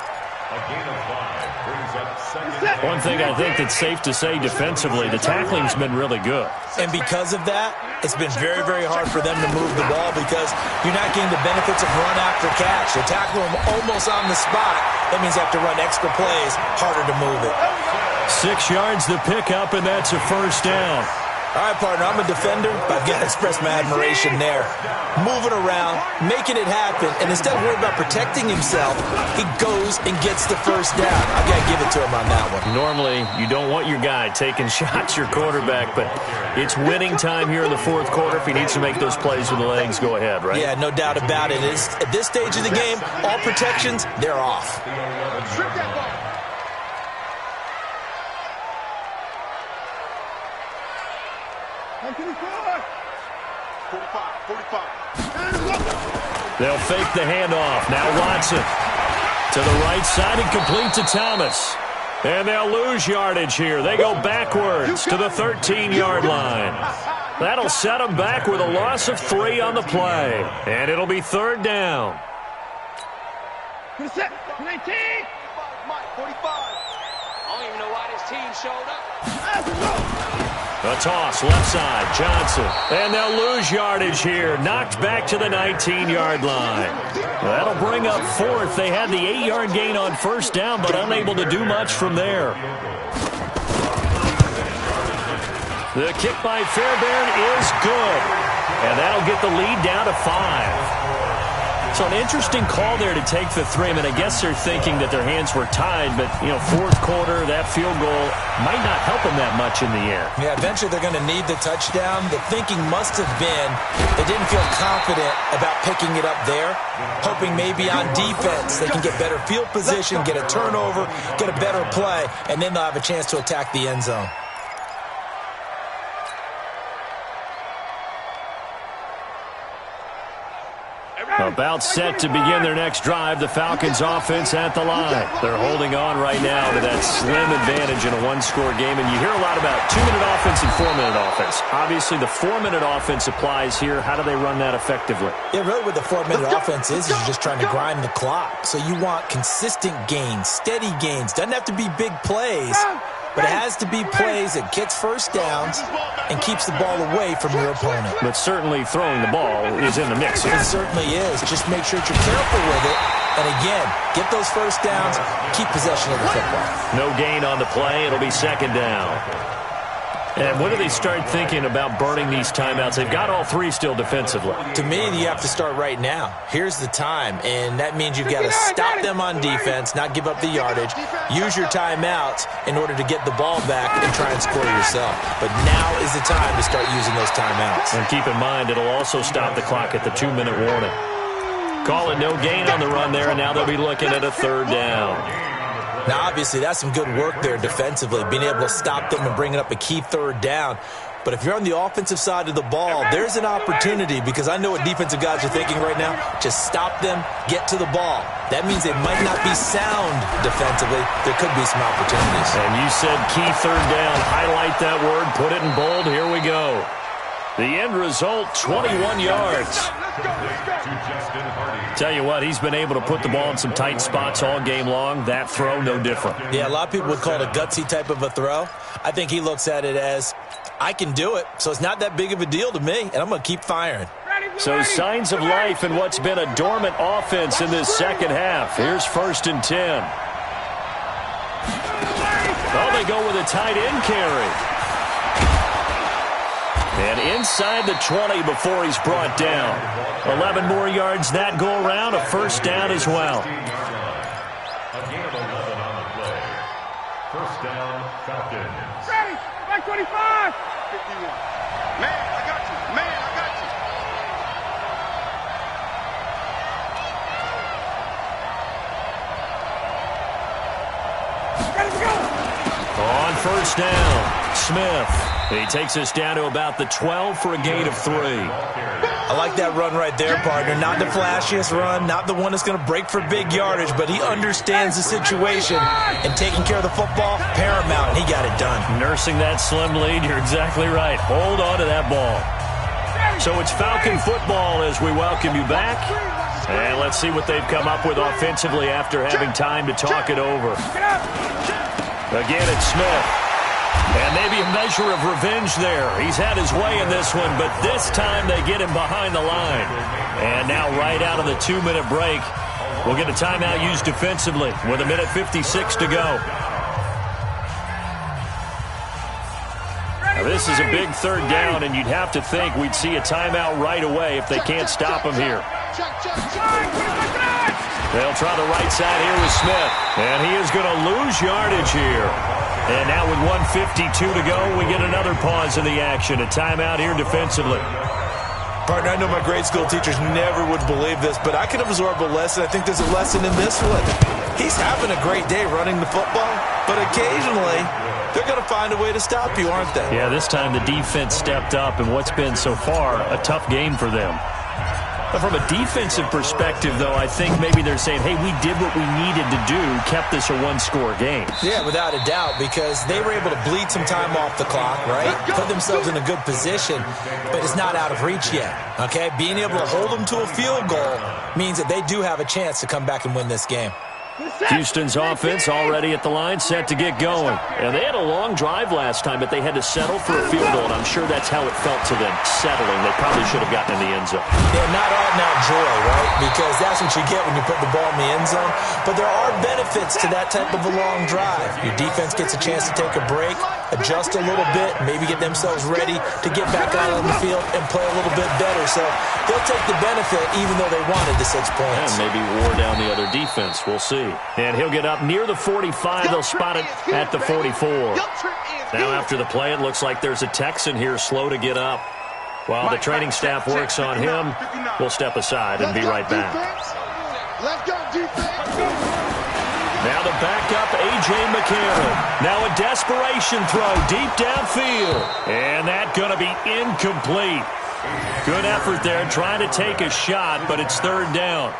Speaker 1: One thing I think that's safe to say defensively, the tackling's been really good.
Speaker 3: And because of that, it's been very, very hard for them to move the ball because you're not getting the benefits of run after catch. They tackle them almost on the spot. That means they have to run extra plays, harder to move it.
Speaker 1: 6 yards the pickup, and that's a first down.
Speaker 3: All right, partner, I'm a defender, but I've got to express my admiration there. Moving around, making it happen, and instead of worrying about protecting himself, he goes and gets the first down. I've got to give it to him on that one.
Speaker 1: Normally, you don't want your guy taking shots, your quarterback, but it's winning time here in the fourth quarter. If he needs to make those plays with the legs, go ahead, right?
Speaker 3: Yeah, no doubt about it. At this stage of the game, all protections, they're off.
Speaker 2: Strip that ball.
Speaker 1: They'll fake the handoff. Now Watson to the right side and complete to Thomas. And they'll lose yardage here. They go backwards to the 13-yard line. That'll set them back with a loss of 3 on the play. And it'll be third down.
Speaker 2: 19. 45.
Speaker 5: I don't even know why this team showed up.
Speaker 1: A toss, left side, Johnson. And they'll lose yardage here. Knocked back to the 19-yard line. That'll bring up fourth. They had the 8-yard gain on first down, but unable to do much from there. The kick by Fairbairn is good. And that'll get the lead down to 5. So an interesting call there to take the 3. I mean, I guess they're thinking that their hands were tied, but, you know, fourth quarter, that field goal might not help them that much in the end.
Speaker 3: Yeah, eventually they're going to need the touchdown. The thinking must have been they didn't feel confident about picking it up there, hoping maybe on defense they can get better field position, get a turnover, get a better play, and then they'll have a chance to attack the end zone.
Speaker 1: About set to begin their next drive, the Falcons offense at the line. They're holding on right now to that slim advantage in a one-score game, and you hear a lot about 2-minute offense and 4-minute offense. Obviously, the 4-minute offense applies here. How do they run that effectively?
Speaker 3: Yeah, really what the 4-minute offense is you're just trying to grind the clock. So you want consistent gains, steady gains. Doesn't have to be big plays, but it has to be plays that gets first downs and keeps the ball away from your opponent.
Speaker 1: But certainly throwing the ball is in the mix here.
Speaker 3: It certainly is. Just make sure that you're careful with it. And again, get those first downs, keep possession of the football.
Speaker 1: No gain on the play. It'll be second down. And when do they start thinking about burning these timeouts? They've got all three still defensively.
Speaker 3: To me, you have to start right now. Here's the time, and that means you've got to stop them on defense, not give up the yardage, use your timeouts in order to get the ball back and try and score yourself. But now is the time to start using those timeouts.
Speaker 1: And keep in mind, it'll also stop the clock at the 2-minute warning. Call it no gain on the run there, and now they'll be looking at a third down.
Speaker 3: Now, obviously, that's some good work there defensively, being able to stop them and bringing up a key third down. But if you're on the offensive side of the ball, there's an opportunity, because I know what defensive guys are thinking right now. Just stop them, get to the ball. That means they might not be sound defensively. There could be some opportunities.
Speaker 1: And you said key third down. Highlight that word, put it in bold. Here we go. The end result, 21 yards. Tell you what, he's been able to put the ball in some tight spots all game long. That throw, no different.
Speaker 3: Yeah, a lot of people would call it a gutsy type of a throw. I think he looks at it as, I can do it, so it's not that big of a deal to me, and I'm going to keep firing.
Speaker 1: So signs of life in what's been a dormant offense in this second half. Here's 1st and 10. Oh, they go with a tight end carry. And inside the 20 before he's brought down. 11 more yards that go around, a first down as well.
Speaker 4: A gain of 11 on the play. First down, Falcons.
Speaker 5: Ready, back 25.
Speaker 2: 51. Man, I got you. Man, I got you.
Speaker 5: Ready to go.
Speaker 1: On first down, Smith. He takes us down to about the 12 for a gain of 3.
Speaker 3: I like that run right there, partner. Not the flashiest run, not the one that's going to break for big yardage, but he understands the situation, and taking care of the football, paramount, and he got it done.
Speaker 1: Nursing that slim lead, you're exactly right. Hold on to that ball. So it's Falcon football as we welcome you back. And let's see what they've come up with offensively after having time to talk it over. Again, it's Smith. And maybe a measure of revenge there. He's had his way in this one, but this time they get him behind the line. And now right out of the 2-minute break, we'll get a timeout used defensively with 1:56 to go. Now this is a big third down, and you'd have to think we'd see a timeout right away if they can't stop him here. They'll try the right side here with Smith. And he is going to lose yardage here. And now with 1:52 to go, we get another pause in the action. A timeout here defensively.
Speaker 3: Partner, I know my grade school teachers never would believe this, but I can absorb a lesson. I think there's a lesson in this one. He's having a great day running the football, but occasionally they're going to find a way to stop you, aren't they?
Speaker 1: Yeah, this time the defense stepped up in what's been so far a tough game for them. But from a defensive perspective, though, I think maybe they're saying, hey, we did what we needed to do, kept this a one-score game.
Speaker 3: Yeah, without a doubt, because they were able to bleed some time off the clock, right? Put themselves in a good position, but it's not out of reach yet, okay? Being able to hold them to a field goal means that they do have a chance to come back and win this game.
Speaker 1: Houston's offense already at the line, set to get going. And they had a long drive last time, but they had to settle for a field goal, and I'm sure that's how it felt to them, settling. They probably should have gotten in the end zone.
Speaker 3: Yeah, not all now joy, right? Because that's what you get when you put the ball in the end zone. But there are benefits to that type of a long drive. Your defense gets a chance to take a break, adjust a little bit, maybe get themselves ready to get back out on the field and play a little bit better. So they'll take the benefit even though they wanted the 6 points.
Speaker 1: And maybe wore down the other defense. We'll see. And he'll get up near the 45. They'll spot it at the 44. Now after the play, it looks like there's a Texan here slow to get up. While the training staff works on him, we'll step aside and be right back.
Speaker 2: Let's go, defense.
Speaker 1: Now the backup, A.J. McCarron. Now a desperation throw deep downfield. And that's going to be incomplete. Good effort there trying to take a shot, but it's third down.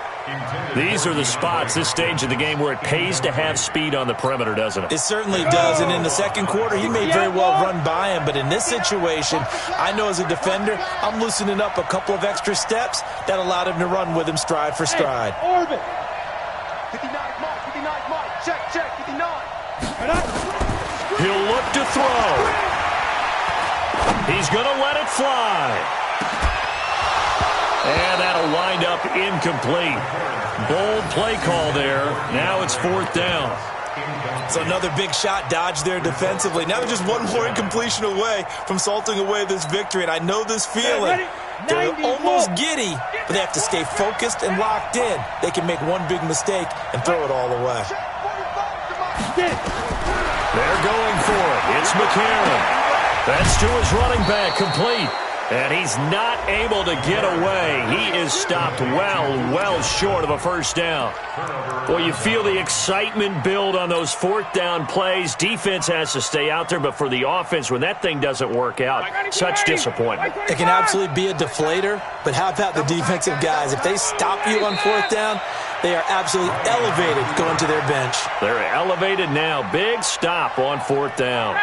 Speaker 1: These are the spots, this stage of the game, where it pays to have speed on the perimeter, doesn't it?
Speaker 3: It certainly does, and in the second quarter, he may very well run by him, but in this situation, I know as a defender, I'm loosening up a couple of extra steps that allowed him to run with him stride for stride.
Speaker 5: Orbit. 59 mark, check, 59.
Speaker 1: He'll look to throw. He's going to let it fly. And that'll wind up incomplete. Bold play call there. Now it's fourth down.
Speaker 3: So another big shot dodged there defensively. Now they're just one more incompletion away from salting away this victory. And I know this feeling. They're almost giddy, but they have to stay focused and locked in. They can make one big mistake and throw it all away.
Speaker 1: They're going for it. It's McCarron. That's to his running back, complete. And he's not able to get away. He is stopped well short of a first down. Well, you feel the excitement build on those fourth down plays. Defense has to stay out there, but for the offense, when that thing doesn't work out, such disappointment.
Speaker 3: It can absolutely be a deflator, but how about the defensive guys? If they stop you on fourth down, they are absolutely elevated going to their bench.
Speaker 1: They're elevated now. Big stop on fourth down.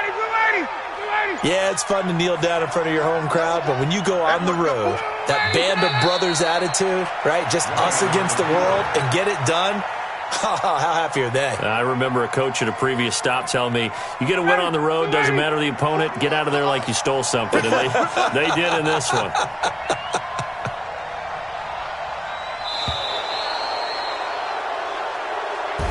Speaker 3: Yeah, it's fun to kneel down in front of your home crowd, but when you go on the road, that band of brothers attitude, right, just us against the world, and get it done, how happy are they?
Speaker 1: I remember a coach at a previous stop telling me, you get a win on the road, doesn't matter the opponent, get out of there like you stole something. And they did in this one.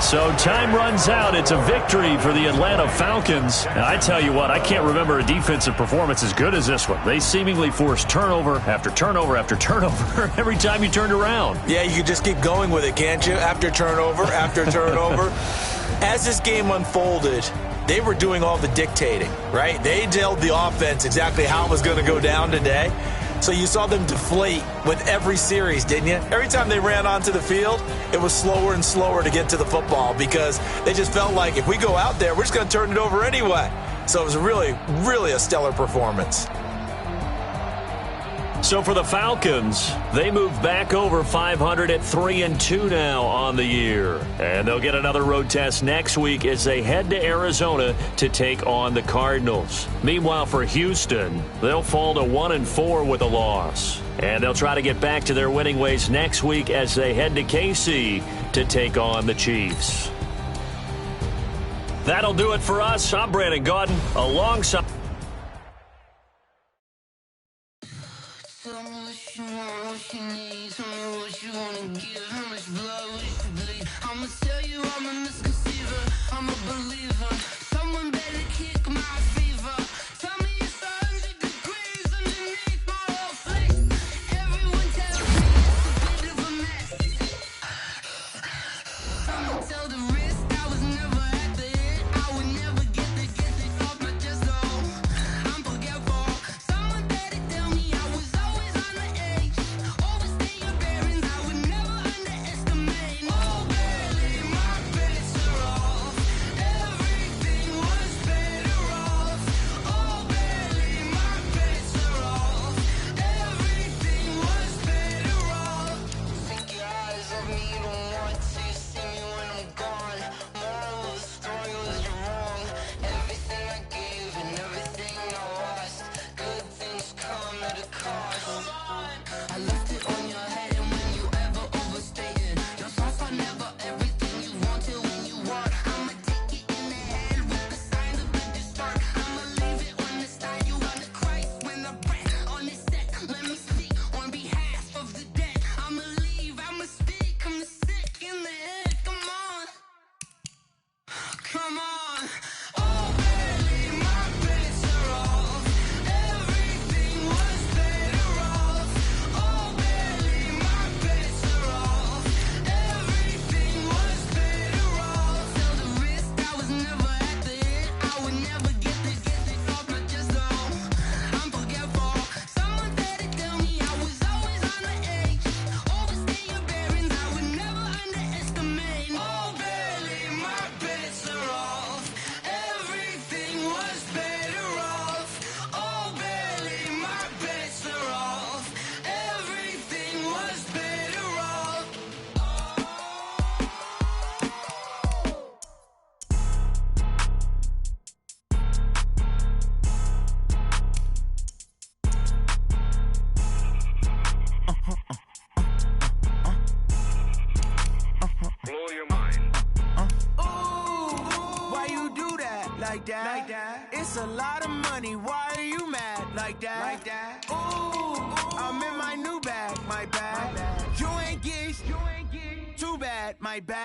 Speaker 1: So time runs out. It's a victory for the Atlanta Falcons. And I tell you what, I can't remember a defensive performance as good as this one. They seemingly forced turnover after turnover after turnover every time you turned around.
Speaker 3: Yeah, you can just keep going with it, can't you? After turnover, after turnover. As this game unfolded, they were doing all the dictating, right? They told the offense exactly how it was going to go down today. So you saw them deflate with every series, didn't you? Every time they ran onto the field, it was slower and slower to get to the football because they just felt like if we go out there, we're just going to turn it over anyway. So it was really a stellar performance.
Speaker 1: So for the Falcons, they move back over 500 at 3-2 now on the year. And they'll get another road test next week as they head to Arizona to take on the Cardinals. Meanwhile, for Houston, they'll fall to 1-4 with a loss. And they'll try to get back to their winning ways next week as they head to KC to take on the Chiefs. That'll do it for us. I'm Brandon Gaudin alongside...
Speaker 6: I'ma tell you I'm a misconceiver, I'm a believer. Someone better kick my fever. Tell me it's 100 degrees underneath my whole face. Everyone tells me it's a bit of a mess. Someone tell the risk I was never at the end. I would never get this off my chest though. I'm forgetful. Someone better tell me I was always on the edge. Overstay your bearings, I would never underestimate. Oh, barely my bets are off. Everything was better off. Oh, barely my bets are off. Everything was better off. Take your eyes off me, you don't want to see me when I'm gone. Moral of the story was you're wrong. Everything I gave and everything I lost. Good things come at a cost. I left it on your head and when you ever overstated. Your thoughts are never everything you wanted when you want. I'ma take it in the head with the signs of a good start. I'ma leave it on the side. You wanna Christ when I breath on this set. Let me speak on behalf of the dead. I'ma leave, I'ma speak. I'm sick in the head. Come on. Come on. Oh, barely my bets are off. Everything was better off. Oh, barely my bets are off. Everything was better off. Tell the risk I was never at the end. I would never get this off my chest though. I'm forgetful. Someone better tell me I was always on the edge. Overstay your bearings, I would never underestimate. Oh, barely my bets are off. Everything was better off. Oh, barely my bets are off. Everything was better off.
Speaker 5: Blow your mind.
Speaker 7: Why you do that? Like that? Like that? It's a lot of money. Why are you mad? Like that? Like that? Ooh, I'm in my new bag. My bag. You ain't get. Too bad. My bag.